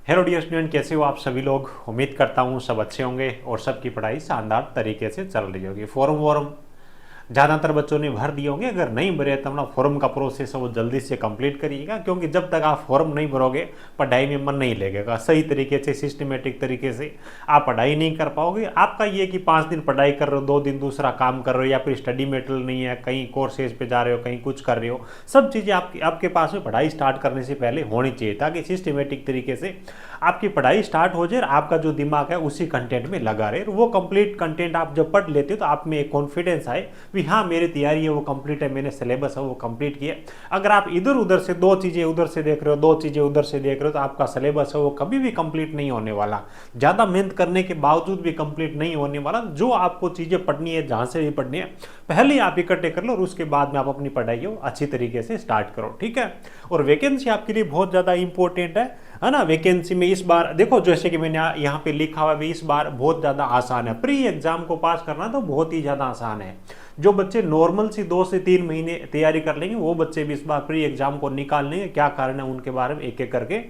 Hello dear student, कैसे हो आप सभी लोग। उम्मीद करता हूँ सब अच्छे होंगे और सबकी पढ़ाई शानदार तरीके से चल रही होगी। फॉर्म वॉर्म ज़्यादातर बच्चों ने भर दिए होंगे। अगर नहीं भरे तो अपना फॉर्म का प्रोसेस है वो जल्दी से कंप्लीट करिएगा, क्योंकि जब तक आप फॉर्म नहीं भरोगे पढ़ाई में मन नहीं लगेगा। सही तरीके से सिस्टमेटिक तरीके से आप पढ़ाई नहीं कर पाओगे। आपका ये कि 5 दिन पढ़ाई कर रहे हो, 2 दिन दूसरा काम कर रहे हो, या फिर स्टडी मटेरियल नहीं है, कहीं कोर्सेज पे जा रहे हो, कहीं कुछ कर रहे हो। सब चीज़ें आपके पास में पढ़ाई स्टार्ट करने से पहले होनी चाहिए, ताकि सिस्टमेटिक तरीके से आपकी पढ़ाई स्टार्ट हो जाए। आपका जो दिमाग है उसी कंटेंट में लगा रहे। वो कंप्लीट कंटेंट आप जब पढ़ लेते हो तो आप में एक कॉन्फिडेंस आए भी हाँ मेरी तैयारी है वो कंप्लीट है, मैंने सिलेबस है वो कंप्लीट किया। अगर आप इधर उधर से 2 चीज़ें उधर से देख रहे हो, 2 चीज़ें उधर से देख रहे हो, तो आपका सिलेबस है वो कभी भी कंप्लीट नहीं होने वाला। ज़्यादा मेहनत करने के बावजूद भी कंप्लीट नहीं होने वाला। जो आपको चीज़ें पढ़नी है, जहाँ से भी पढ़नी है, पहले आप इकट्ठे कर लो और उसके बाद में आप अपनी पढ़ाई को अच्छी तरीके से स्टार्ट करो, ठीक है। और वैकेंसी आपके लिए बहुत ज़्यादा इंपॉर्टेंट है ना। वैकेंसी में इस बार देखो, जैसे कि मैंने यहाँ पे लिखा हुआ है, इस बार बहुत ज़्यादा आसान है। प्री एग्जाम को पास करना तो बहुत ही ज़्यादा आसान है। जो बच्चे नॉर्मल सी 2 से 3 महीने तैयारी कर लेंगे वो बच्चे भी इस बार प्री एग्जाम को निकाल लेंगे। क्या कारण है उनके बारे में एक एक करके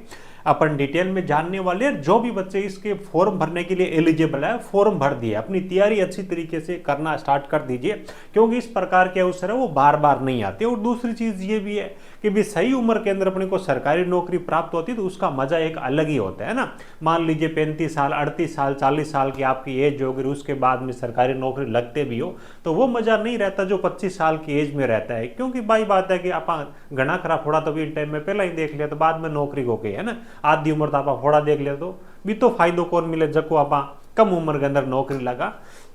अपन डिटेल में जानने वाले हैं। जो भी बच्चे इसके फॉर्म भरने के लिए एलिजिबल है, फॉर्म भर दिए, अपनी तैयारी अच्छी तरीके से करना स्टार्ट कर दीजिए, क्योंकि इस प्रकार के अवसर है वो बार बार नहीं आते। और दूसरी चीज़ ये भी है कि भी सही उम्र के अंदर अपने को सरकारी नौकरी प्राप्त होती है तो उसका मजा एक अलग ही होता है ना। मान लीजिए 35 साल, 38 साल, 40 साल की आपकी एज होगी, उसके बाद में सरकारी नौकरी लगते भी हो तो वो मजा नहीं रहता जो 25 साल की एज में रहता है। क्योंकि भाई बात है कि आप घना खरा फोड़ा तो भी टाइम में पहला ही देख लिया तो बाद में नौकरी हो गई है ना। आधी उम्र तो आप फोड़ा देख लिया तो भी तो फायदो कौन मिले, जब को आप कम उम्र के अंदर नौकरी लगा।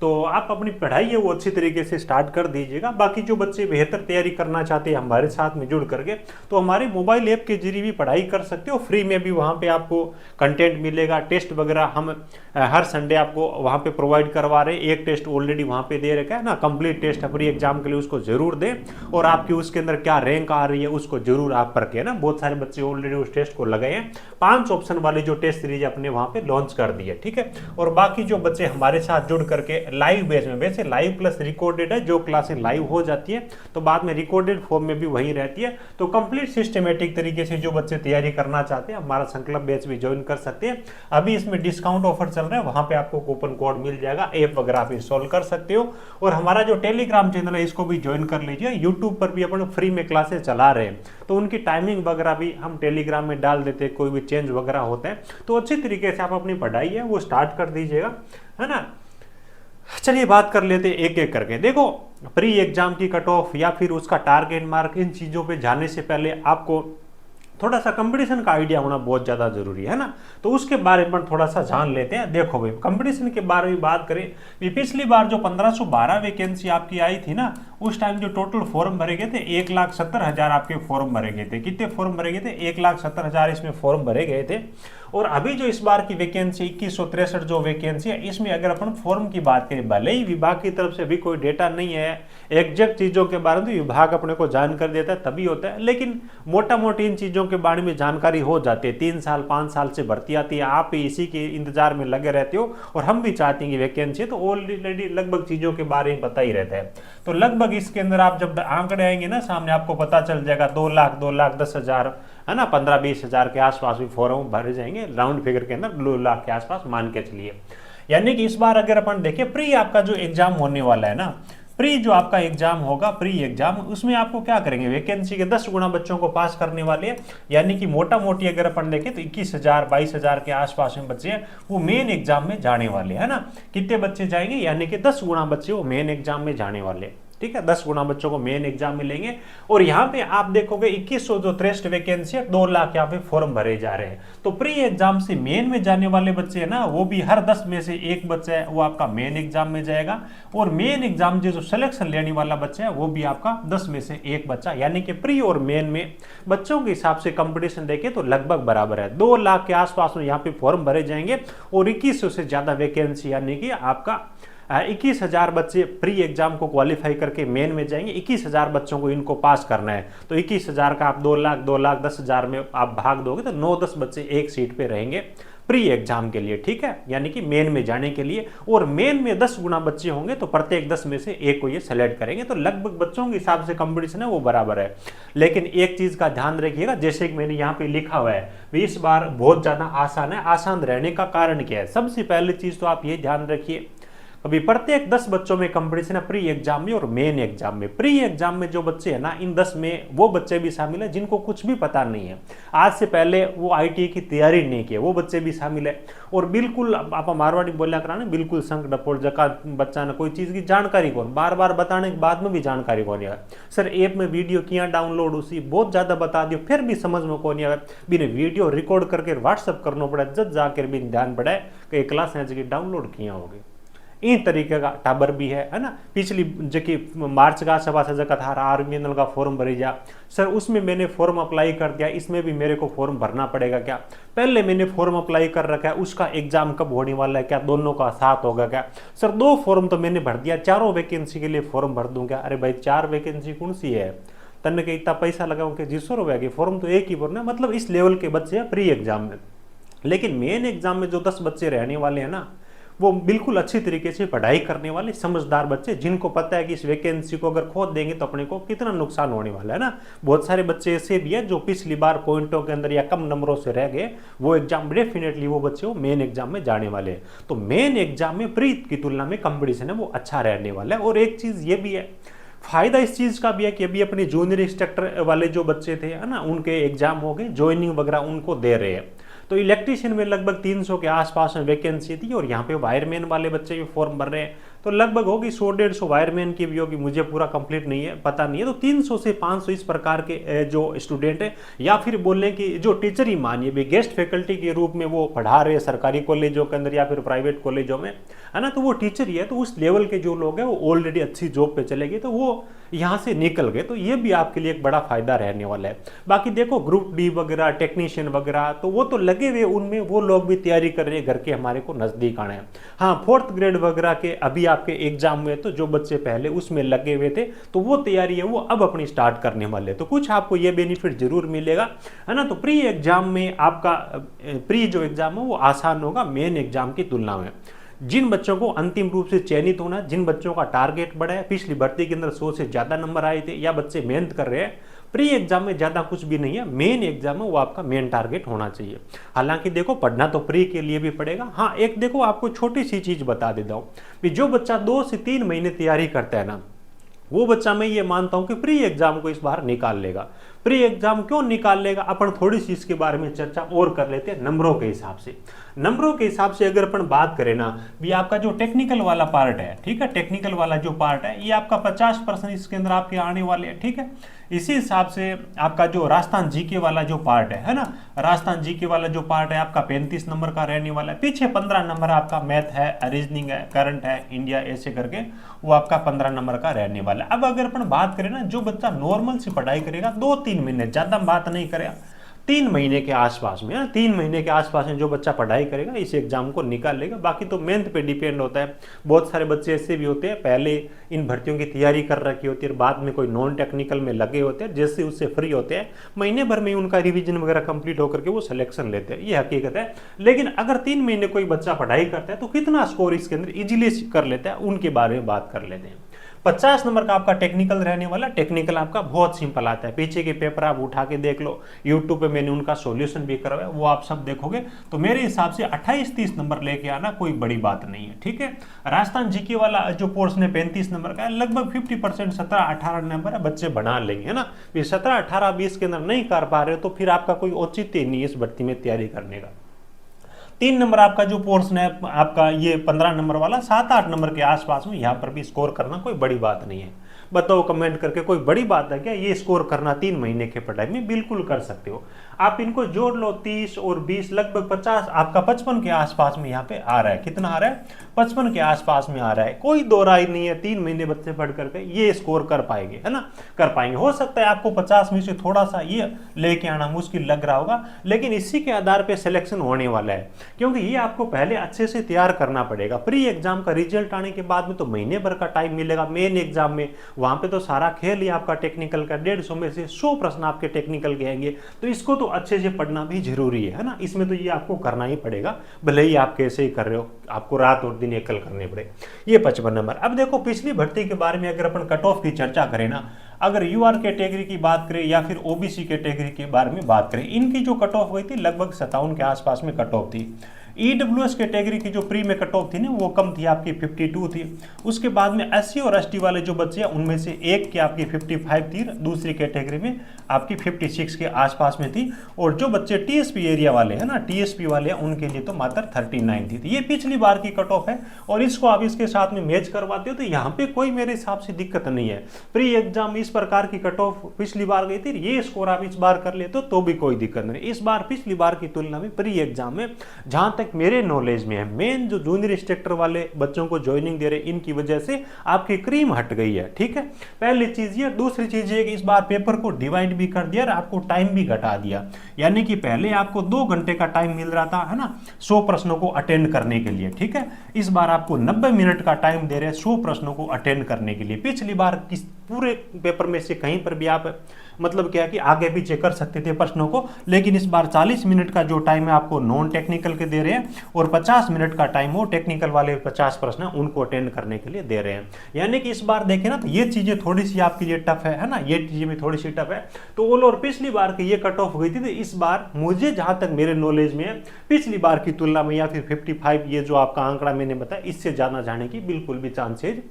तो आप अपनी पढ़ाई है वो अच्छी तरीके से स्टार्ट कर दीजिएगा। बाकी जो बच्चे बेहतर तैयारी करना चाहते हैं हमारे साथ में जुड़ करके, तो हमारे मोबाइल ऐप के जरिए भी पढ़ाई कर सकते हो। फ्री में भी वहाँ पे आपको कंटेंट मिलेगा। टेस्ट वगैरह हम हर संडे आपको वहाँ पे प्रोवाइड करवा रहे हैं। एक टेस्ट ऑलरेडी वहाँ पे दे रखा है ना, कंप्लीट टेस्ट प्री एग्जाम के लिए, उसको जरूर दें। और आपकी उसके अंदर क्या रैंक आ रही है उसको जरूर आप पढ़ के ना, बहुत सारे बच्चे ऑलरेडी उस टेस्ट को लगाए हैं। 5 ऑप्शन वाले जो टेस्ट सीरीज अपने वहाँ पे लॉन्च कर दिए, ठीक है। और बाकी जो बच्चे हमारे साथ जुड़ करके लाइव बेस में, वैसे लाइव प्लस रिकॉर्डेड है, जो क्लासें लाइव हो जाती है तो बाद में रिकॉर्डेड फॉर्म में भी वही रहती है। तो कंप्लीट सिस्टमेटिक तरीके से जो बच्चे तैयारी करना चाहते हैं हमारा संकल्प बैच भी ज्वाइन कर सकते हैं। अभी इसमें डिस्काउंट ऑफर चल रहा है, वहां पे आपको कूपन कोड मिल जाएगा। ऐप वगैरह आप इंस्टॉल कर सकते हो। और हमारा जो टेलीग्राम चैनल है इसको भी ज्वाइन कर लीजिए। यूट्यूब पर भी अपन फ्री में क्लासेस चला रहे हैं, तो उनकी टाइमिंग वगैरह भी हम टेलीग्राम में डाल देते हैं। कोई भी चेंज वगैरह होते हैं तो अच्छी तरीके से आप अपनी पढ़ाई है वो स्टार्ट कर दीजिएगा, है ना। चलिए बात कर लेते हैं एक एक करके। देखो, प्री एग्जाम की कट ऑफ या फिर उसका टारगेट मार्क, इन चीज़ों पे जाने से पहले आपको थोड़ा सा कंपटीशन का आइडिया होना बहुत ज़्यादा जरूरी है ना। तो उसके बारे में थोड़ा सा जान लेते हैं। देखो भाई, कंपटीशन के बारे में बात करें, पिछली बार जो 1512 वैकेंसी आपकी आई थी ना, उस टाइम जो टोटल फॉर्म भरे गए थे 1,70,000 आपके फॉर्म भरे गए थे। कितने फॉर्म भरे गए थे? 1,70,000 इसमें फॉर्म भरे गए थे। और अभी जो इस बार की वैकेंसी 2163 जो वैकेंसी है, इसमें अगर अपन फॉर्म की बात करें, भले ही विभाग की तरफ से भी कोई डेटा नहीं है एग्जैक्ट चीज़ों के बारे में, तो विभाग अपने को जानकारी देता है तभी होता है, लेकिन मोटा मोटी इन चीज़ों के बारे में जानकारी हो जाती है। 3 साल 5 साल से भर्ती आती है, आप इसी के इंतजार में लगे रहते हो और हम भी चाहते हैं कि वैकेंसी, तो ऑलरेडी लगभग चीज़ों के बारे में पता ही रहता है। तो लगभग इसके अंदर आप जब आंकड़े आएंगे ना सामने, आपको पता चल जाएगा 2,10,000 है ना, 15-20 हज़ार के आसपास भी फॉर्म भरे जाएंगे। राउंड फिगर के अंदर 2 लाख के आसपास मान के चलिए। यानी कि इस बार अगर अपन देखें, प्री आपका जो एग्जाम होने वाला है ना, प्री जो आपका एग्जाम होगा, प्री एग्जाम, उसमें आपको क्या करेंगे, वैकेंसी के 10 गुना बच्चों को पास करने वाले हैं। यानी कि मोटा मोटी अगर अपन देखें तो 21,000 22,000 के आसपास में बच्चे हैं वो मेन एग्जाम में जाने वाले है ना। कितने बच्चे जाएंगे? यानी कि 10 गुना बच्चे वो मेन एग्जाम में जाने वाले, ठीक है। 10 गुना बच्चों को मेन एग्जाम में लेंगे। और यहाँ पे आप देखोगे 2163 वैकेंसी है, 2 लाख यहाँ पे फॉर्म भरे जा रहे हैं। तो प्री एग्जाम से मेन में जाने वाले बच्चे हैं ना, वो भी हर 10 में से एक बच्चा है वो आपका मेन एग्जाम में जाएगा। और मेन एग्जाम जो सिलेक्शन लेने वाला बच्चा है वो भी आपका 10 में से एक बच्चा, यानी कि प्री और मेन में बच्चों के हिसाब से कंपटीशन देखे तो लगभग बराबर है। 2 लाख के आसपास में यहाँ पे फॉर्म भरे जाएंगे और 2100 से ज्यादा वैकेंसी यानी कि आपका 21,000 बच्चे प्री एग्जाम को क्वालिफाई करके मेन में जाएंगे, 21,000 बच्चों को इनको पास करना है। तो 21,000 का आप 2 लाख 2 लाख 10,000 में आप भाग दोगे तो 9-10 बच्चे एक सीट पे रहेंगे प्री एग्जाम के लिए, ठीक है, यानी कि मेन में जाने के लिए। और मेन में 10 गुना बच्चे होंगे तो प्रत्येक 10 में से एक को ये सेलेक्ट करेंगे, तो लगभग बच्चों के हिसाब से कंपटीशन है वो बराबर है। लेकिन एक चीज का ध्यान रखिएगा, जैसे कि मैंने यहाँ पे लिखा हुआ है, इस बार बहुत ज्यादा आसान है। आसान रहने का कारण क्या है? सबसे पहली चीज तो आप ये ध्यान रखिए, अभी प्रत्येक 10 बच्चों में कंपटीशन है प्री एग्जाम में और मेन एग्जाम में। प्री एग्जाम में जो बच्चे हैं ना, इन 10 में वो बच्चे भी शामिल है जिनको कुछ भी पता नहीं है, आज से पहले वो आईटी की तैयारी नहीं की, वो बच्चे भी शामिल है। और बिल्कुल आप मारवाड़ी बोलिया कराना, बिल्कुल संक डपोल जका बच्चा ने कोई चीज की जानकारी कौन, बार बार बताने के बाद में भी जानकारी कौन है। सर ऐप में वीडियो किया डाउनलोड उसी बहुत ज्यादा बता दियो फिर भी समझ में कौन है, बिना वीडियो रिकॉर्ड करके व्हाट्सअप करना पड़ा, जब जाकर भी ध्यान पड़ा है कि क्लास डाउनलोड किया होगी। इन तरीके का टाबर भी है ना। पिछली जबकि मार्च का सभा से जगह था आर्मी का फॉर्म भरी जा, सर उसमें मैंने फॉर्म अप्लाई कर दिया, इसमें भी मेरे को फॉर्म भरना पड़ेगा क्या? पहले मैंने फॉर्म अप्लाई कर रखा है, उसका एग्जाम कब होने वाला है क्या? दोनों का साथ होगा क्या? सर 2 फॉर्म तो मैंने भर दिया, 4 वैकेंसी के लिए फॉर्म भर दूं क्या? अरे भाई 4 वैकेंसी कौन सी है, तन के इतना पैसा लगाऊं कि 200 रुपया की फॉर्म तो एक ही भरना। मतलब इस लेवल के बच्चे हैं प्री एग्जाम में। लेकिन मेन एग्जाम में जो 10 बच्चे रहने वाले हैं ना, वो बिल्कुल अच्छी तरीके से पढ़ाई करने वाले समझदार बच्चे, जिनको पता है कि इस वैकेंसी को अगर खोद देंगे तो अपने को कितना नुकसान होने वाला है ना। बहुत सारे बच्चे ऐसे भी है जो पिछली बार पॉइंटों के अंदर या कम नंबरों से रह गए, वो एग्जाम डेफिनेटली वो बच्चे वो मेन एग्जाम में जाने वाले हैं। तो मेन एग्जाम में प्री की तुलना में कंपटीशन है वो अच्छा रहने वाला है। और एक चीज ये भी है, फायदा इस चीज का भी है कि अभी अपने जूनियर इंस्ट्रक्टर वाले जो बच्चे थे है ना, उनके एग्जाम हो गए, ज्वाइनिंग वगैरह उनको दे रहे हैं। तो इलेक्ट्रीशियन में लगभग 300 के आसपास में वैकेंसी थी और यहाँ पे वायरमैन वाले बच्चे भी फॉर्म भर रहे हैं, तो लगभग होगी 100-150 वायरमैन की भी होगी, मुझे पूरा कंप्लीट नहीं है, पता नहीं है। तो 300 से 500 इस प्रकार के जो स्टूडेंट है, या फिर बोलें कि जो टीचर ही मानिए भी गेस्ट फैकल्टी के रूप में वो पढ़ा रहे हैं सरकारी कॉलेजों के अंदर या फिर प्राइवेट कॉलेजों में, है ना, तो वो टीचर ही है। तो उस लेवल के जो लोग हैं वो ऑलरेडी अच्छी जॉब पे चले गए, तो वो यहाँ से निकल गए, तो ये भी आपके लिए एक बड़ा फायदा रहने वाला है। बाकी देखो ग्रुप डी वगैरह, टेक्नीशियन वगैरह, तो वो तो लगे हुए, उनमें वो लोग भी तैयारी कर रहे हैं, घर के हमारे को नजदीक आने हैं। हाँ 4th ग्रेड वगैरह के अभी आपके एग्जाम हुए, तो जो बच्चे पहले उसमें लगे हुए थे तो वो तैयारी है वो अब अपनी स्टार्ट करने वाले, तो कुछ आपको ये बेनिफिट जरूर मिलेगा, है ना। तो प्री एग्जाम में आपका प्री जो एग्जाम है वो आसान होगा मेन एग्जाम की तुलना में। जिन बच्चों को अंतिम रूप से चयनित होना है, जिन बच्चों का टारगेट बढ़ा है, पिछली भर्ती के अंदर 100 से ज्यादा नंबर आए थे, या बच्चे मेहनत कर रहे हैं, प्री एग्जाम में ज्यादा कुछ भी नहीं है, मेन एग्जाम में वो आपका मेन टारगेट होना चाहिए। हालांकि देखो पढ़ना तो प्री के लिए भी पड़ेगा। हाँ एक देखो आपको छोटी सी चीज बता देता हूँ कि जो बच्चा 2 से 3 महीने तैयारी करता है ना, वो बच्चा मैं ये मानता हूं कि प्री एग्जाम को इस बार निकाल लेगा। प्री एग्जाम क्यों निकाल लेगा, अपन थोड़ी सी इसके बारे में चर्चा और कर लेते हैं। नंबरों के हिसाब से, नंबरों के हिसाब से अगर अपन बात करें ना, भी आपका जो टेक्निकल वाला पार्ट है, ठीक है, टेक्निकल वाला जो पार्ट है ये आपका 50% इसके अंदर आपके आने वाले हैं, ठीक है। इसी हिसाब से आपका जो राजस्थान जीके वाला जो पार्ट है ना, राजस्थान जीके वाला जो पार्ट है आपका 35 नंबर का रहने वाला है। पीछे 15 नंबर आपका मैथ है, रीजनिंग है, करंट है, इंडिया, ऐसे करके वो आपका 15 नंबर का रहने वाला है। अब अगर अपन बात करें ना, जो बच्चा नॉर्मल से पढ़ाई करेगा 2-3 महीने, ज्यादा बात नहीं करेगा, 3 महीने के आसपास में, 3 महीने के आसपास में जो बच्चा पढ़ाई करेगा इस एग्जाम को निकाल लेगा। बाकी तो मेहनत पे डिपेंड होता है। बहुत सारे बच्चे ऐसे भी होते हैं पहले इन भर्तियों की तैयारी कर रखी होती है, बाद में कोई नॉन टेक्निकल में लगे होते हैं, जैसे उससे फ्री होते हैं, महीने भर में उनका रिवीजन वगैरह कंप्लीट होकर के वो सिलेक्शन लेते हैं, ये हकीकत है। लेकिन अगर 3 महीने कोई बच्चा पढ़ाई करता है तो कितना स्कोर इसके अंदर इजीली कर लेता है, उनके बारे में बात कर लेते हैं। 50 नंबर का आपका टेक्निकल रहने वाला। टेक्निकल आपका बहुत सिंपल आता है, पीछे के पेपर आप उठा के देख लो, यूट्यूब पे मैंने उनका सॉल्यूशन भी करा है, वो आप सब देखोगे, तो मेरे हिसाब से 28-30 नंबर लेके आना कोई बड़ी बात नहीं है, ठीक है। राजस्थान जीके वाला जो पोर्शन है 35 नंबर का है, लगभग 50% 17-18 नंबर है, बच्चे बना लेंगे, है ना। 17-18-20 के अंदर नहीं कर पा रहे हो तो फिर आपका कोई औचित्य नहीं है इस भर्ती में तैयारी करने का। 3 नंबर आपका जो पोर्शन है आपका ये 15 नंबर वाला, 7-8 नंबर के आसपास में यहाँ पर भी स्कोर करना कोई बड़ी बात नहीं है। बताओ कमेंट करके। कोई बड़ी बात है क्या ये स्कोर करना 3 महीने के पढ़ाई में? बिल्कुल कर सकते हो। आप इनको जोड़ लो, 30 और 20 लगभग 50, आपका 55 के आसपास में यहाँ पे आ रहा है। कितना आ रहा है? 55 के आसपास में आ रहा है। कोई दो राय नहीं है, 3 महीने बच्चे पढ़ करके ये स्कोर कर पाएंगे, है ना, कर पाएंगे। हो सकता है आपको 50 में से थोड़ा सा ये लेके आना मुश्किल लग रहा होगा, लेकिन इसी के आधार पे सिलेक्शन होने वाला है, क्योंकि ये आपको पहले अच्छे से तैयार करना पड़ेगा। प्री एग्जाम का रिजल्ट आने के बाद में तो महीने भर का टाइम मिलेगा। मेन एग्जाम में वहां पे तो सारा खेल ही आपका टेक्निकल का, 150 में से 100 प्रश्न आपके टेक्निकल के आएंगे, तो इसको तो अच्छे से पढ़ना भी जरूरी है ना। इसमें तो ये आपको करना ही पड़ेगा, भले ही आप कैसे ही कर रहे हो, आपको रात और दिन एकल करने पड़े। ये 55 नंबर। अब देखो पिछली भर्ती के बारे में अगर अपन कट ऑफ की चर्चा करें ना, अगर यूआर कैटेगरी की बात करें या फिर ओबीसी कैटेगरी के बारे में बात करें, इनकी जो कट ऑफ हुई थी लगभग 57 के आसपास में कट ऑफ थी। ईडब्ल्यूएस कैटेगरी की जो प्री में कट ऑफ थी ना वो कम थी, आपकी 52 थी। उसके बाद में एससी और एसटी वाले जो बच्चे हैं उनमें से एक की आपकी 55 थी, दूसरी कैटेगरी में आपकी 56 के आसपास में थी। और जो बच्चे टीएसपी एरिया वाले हैं ना, टीएसपी वाले हैं, उनके लिए तो मात्र 39 थी। ये पिछली बार की कट ऑफ है और इसको आप इसके साथ में मैच करवाते हो तो यहाँ पे कोई मेरे हिसाब से दिक्कत नहीं है। प्री एग्जाम इस प्रकार की कट ऑफ पिछली बार गई थी, ये स्कोर आप इस बार कर लेते हो तो भी कोई दिक्कत नहीं। इस बार पिछली बार की तुलना में प्री एग्जाम में जहां तक मेरे नॉलेज में है, मेन जो जूनियर इंस्ट्रक्टर वाले बच्चों को ज्वाइनिंग दे रहे हैं इनकी वजह से आपकी क्रीम हट गई है। ठीक है, पहली चीज ये। दूसरी चीज ये कि इस बार पेपर को डिवाइड भी कर दिया और आपको टाइम भी घटा दिया, यानी कि पहले आपको 2 घंटे का टाइम मिल रहा था, है ना, 100 प्रश्नों को अटेंड करने के लिए। ठीक है, इस बार आपको 90 मिनट का टाइम दे रहे हैं 100 प्रश्नों को अटेंड करने के लिए। पिछली बार किस पूरे पेपर में से कहीं पर भी आप मतलब क्या कि आगे पीछे कर सकते थे प्रश्नों को, लेकिन इस बार 40 मिनट का जो टाइम है आपको नॉन टेक्निकल के दे रहे हैं और 50 मिनट का टाइम हो टेक्निकल वाले 50 प्रश्न उनको अटेंड करने के लिए दे रहे हैं। यानी कि इस बार देखें ना तो ये चीजें थोड़ी सी आपके लिए टफ है ना, ये चीजें भी थोड़ी सी टफ है। तो ओल और पिछली बार की ये कट ऑफ हुई थी, तो इस बार मुझे जहां तक मेरे नॉलेज में है पिछली बार की तुलना में या फिर 55 ये जो आपका आंकड़ा मैंने बताया इससे ज्यादा जाने की बिल्कुल भी चांसेज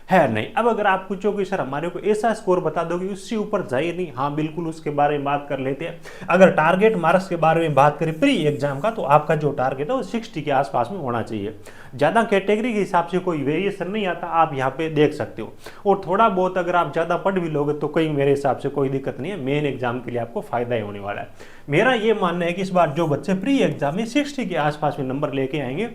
है नहीं। अब अगर आप पूछोगे सर हमारे को ऐसा स्कोर बता दोगे उससे ऊपर जाइए नहीं, हाँ बिल्कुल उसके बारे में बात कर लेते हैं। अगर टारगेट मार्क्स के बारे में बात करें प्री एग्जाम का, तो आपका जो टारगेट है वो 60 के आसपास में होना चाहिए। ज़्यादा कैटेगरी के हिसाब से कोई वेरिएशन नहीं आता, आप यहाँ पे देख सकते हो। और थोड़ा बहुत अगर आप ज़्यादा पढ़ भी लोगे तो कोई मेरे हिसाब से कोई दिक्कत नहीं है, मेन एग्जाम के लिए आपको फायदा ही होने वाला है। मेरा ये मानना है कि इस बार जो बच्चे प्री एग्जाम में 60 के आसपास में नंबर लेके आएंगे,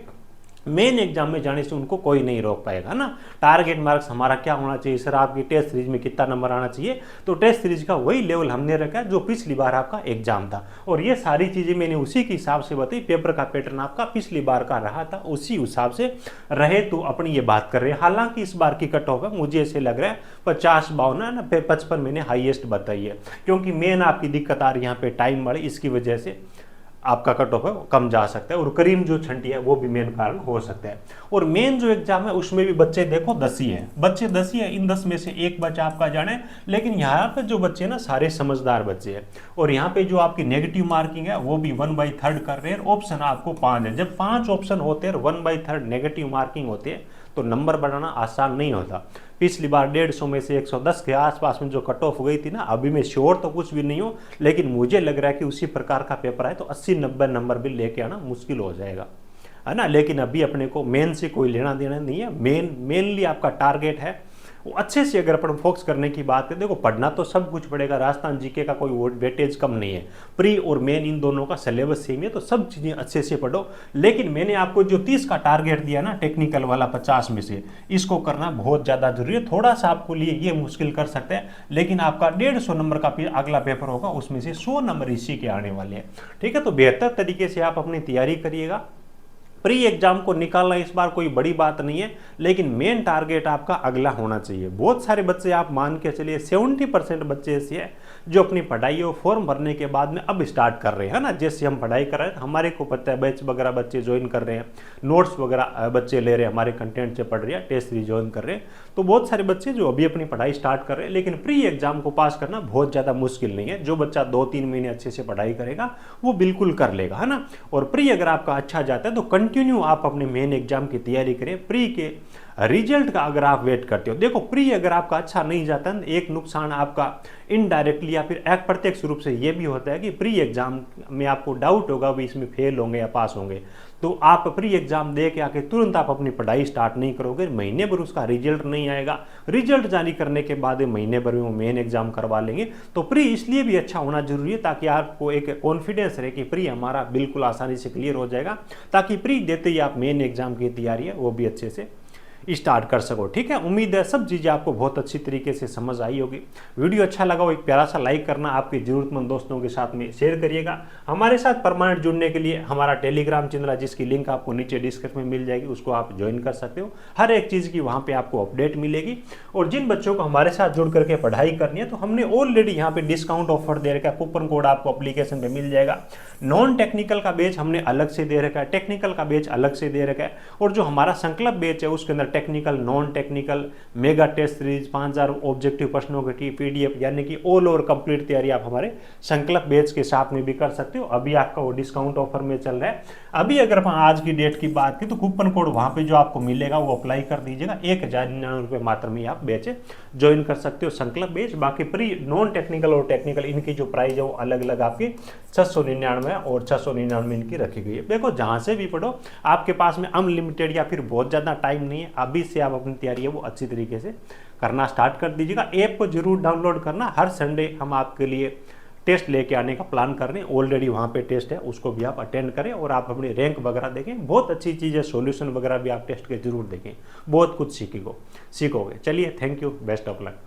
मेन एग्जाम में जाने से उनको कोई नहीं रोक पाएगा ना। टारगेट मार्क्स हमारा क्या होना चाहिए सर, आपकी टेस्ट सीरीज में कितना नंबर आना चाहिए, तो टेस्ट सीरीज का वही लेवल हमने रखा जो पिछली बार आपका एग्जाम था। और ये सारी चीजें मैंने उसी के हिसाब से बताई, पेपर का पैटर्न आपका पिछली बार का रहा था उसी हिसाब से रहे, तो अपनी ये बात कर रहे हैं। हालांकि इस बार की कट ऑफ है मुझे ऐसे लग रहा है 50-52 ना 55 मैंने हाईएस्ट बताई है, क्योंकि मेन आपकी दिक्कत आ रही है यहाँ पे टाइम बढ़े, इसकी वजह से आपका कट ऑफ है वो कम जा सकता है। और करीम जो छंटी है वो भी मेन कारण हो सकता है। और मेन जो एग्जाम है उसमें भी बच्चे देखो 10 ही है, बच्चे 10 ही है। इन 10 में से एक बच्चा आपका जाने, लेकिन यहाँ पे जो बच्चे ना सारे समझदार बच्चे हैं। और यहाँ पे जो आपकी नेगेटिव मार्किंग है वो भी 1/3 कर रहे हैं। ऑप्शन आपको 5 है, जब 5 ऑप्शन होते हैं 1/3 नेगेटिव मार्किंग होती है तो नंबर बढ़ाना आसान नहीं होता। पिछली बार 150 में से 110 के आसपास में जो कट ऑफ हो गई थी ना, अभी मैं श्योर तो कुछ भी नहीं हूँ, लेकिन मुझे लग रहा है कि उसी प्रकार का पेपर है तो 80-90 नंबर भी लेके आना मुश्किल हो जाएगा, है ना। लेकिन अभी अपने को मेन से कोई लेना देना नहीं है। मेनली आपका टारगेट है वो अच्छे से अगर अपन फोकस करने की बात करें, देखो पढ़ना तो सब कुछ पड़ेगा, राजस्थान जीके का कोई वेटेज कम नहीं है, प्री और मेन इन दोनों का सिलेबस सेम है, तो सब चीज़ें अच्छे से पढ़ो। लेकिन मैंने आपको जो 30 का टारगेट दिया ना टेक्निकल वाला 50 में से, इसको करना बहुत ज़्यादा जरूरी है। थोड़ा सा आपको लिए ये मुश्किल कर सकते हैं, लेकिन आपका 150 नंबर का अगला पेपर होगा, उसमें से 100 नंबर इसी के आने वाले हैं। ठीक है, तो बेहतर तरीके से आप अपनी तैयारी करिएगा। प्री एग्जाम को निकालना इस बार कोई बड़ी बात नहीं है, लेकिन मेन टारगेट आपका अगला होना चाहिए। बहुत सारे बच्चे आप मान के चलिए 70% बच्चे ऐसे हैं जो अपनी पढ़ाई और फॉर्म भरने के बाद में अब स्टार्ट कर रहे हैं, है ना। जैसे हम पढ़ाई कर रहे हैं, हमारे को पता है बैच वगैरह बच्चे ज्वाइन कर रहे हैं, नोट्स वगैरह बच्चे ले रहे हैं, हमारे कंटेंट से पढ़ रहे हैं, टेस्ट सीरीज ज्वाइन कर रहे हैं। तो बहुत सारे बच्चे जो अभी अपनी पढ़ाई स्टार्ट कर रहे हैं, लेकिन प्री एग्जाम को पास करना बहुत ज़्यादा मुश्किल नहीं है। जो बच्चा 2-3 महीने अच्छे से पढ़ाई करेगा वो बिल्कुल कर लेगा, है ना। और प्री अगर आपका अच्छा जाता है तो कंटिन्यू आप अपने मेन एग्जाम की तैयारी करें। प्री के रिजल्ट का अगर आप वेट करते हो, देखो प्री अगर आपका अच्छा नहीं जाता है, एक नुकसान आपका इनडायरेक्टली या फिर प्रत्यक्ष रूप से ये भी होता है कि प्री एग्जाम में आपको डाउट होगा भी इसमें फेल होंगे या पास होंगे, तो आप प्री एग्जाम दे के आके तुरंत आप अपनी पढ़ाई स्टार्ट नहीं करोगे, महीने भर उसका रिजल्ट नहीं आएगा, रिजल्ट जारी करने के बाद महीने भर में वो मेन एग्जाम करवा लेंगे। तो प्री इसलिए भी अच्छा होना जरूरी है ताकि आपको एक कॉन्फिडेंस रहे कि प्री हमारा बिल्कुल आसानी से क्लियर हो जाएगा, ताकि प्री देते ही आप मेन एग्जाम की तैयारी है वो भी अच्छे से स्टार्ट कर सको। ठीक है, उम्मीद है सब चीज़ें आपको बहुत अच्छी तरीके से समझ आई होगी। वीडियो अच्छा लगा हो एक प्यारा सा लाइक करना, आपके जरूरतमंद दोस्तों के साथ में शेयर करिएगा। हमारे साथ परमानेंट जुड़ने के लिए हमारा टेलीग्राम चैनल है जिसकी लिंक आपको नीचे डिस्क्रिप्शन में मिल जाएगी, उसको आप ज्वाइन कर सकते हो। हर एक चीज़ की वहाँ पर आपको अपडेट मिलेगी। और जिन बच्चों को हमारे साथ जुड़ करके पढ़ाई करनी है तो हमने ऑलरेडी यहाँ पे डिस्काउंट ऑफर दे रखा है, कूपन कोड आपको एप्लीकेशन पे मिल जाएगा। नॉन टेक्निकल का बैच हमने अलग से दे रखा है, टेक्निकल का बैच अलग से दे रखा है, और जो हमारा संकल्प बैच है उसके अंदर technical, non technical, mega test series, 5000 objective प्रश्नों की पीडीएफ, यानी कि ऑल ओवर कंप्लीट तैयारी आप हमारे संकल्प बैच के साथ में भी कर सकते हो। अभी आपका वो डिस्काउंट ऑफर में चल रहा है। अभी अगर हम आज की डेट की बात की तो कूपन कोड वहां पे जो आपको मिलेगा वो अप्लाई कर दीजिएगा, 1099 मात्र में आप बैच ज्वाइन कर सकते हो संकल्प बैच। बाकी प्री, नॉन टेक्निकल और टेक्निकल इनकी जो प्राइस है वो अलग अलग आपकी 699 और 699 इनकी रखी गई है। देखो जहां से भी पढ़ो, आपके पास में अनलिमिटेड या फिर बहुत ज़्यादा टाइम नहीं है, अभी से आप अपनी तैयारी है वो अच्छी तरीके से करना स्टार्ट कर दीजिएगा। ऐप को जरूर डाउनलोड करना, हर संडे हम आपके लिए टेस्ट लेके आने का प्लान कर रहे हैं, ऑलरेडी वहाँ पे टेस्ट है, उसको भी आप अटेंड करें और आप अपनी रैंक वगैरह देखें। बहुत अच्छी चीज़ है, सॉल्यूशन वगैरह भी आप टेस्ट के जरूर देखें, बहुत कुछ सीखोगे। चलिए, thank you, best of luck.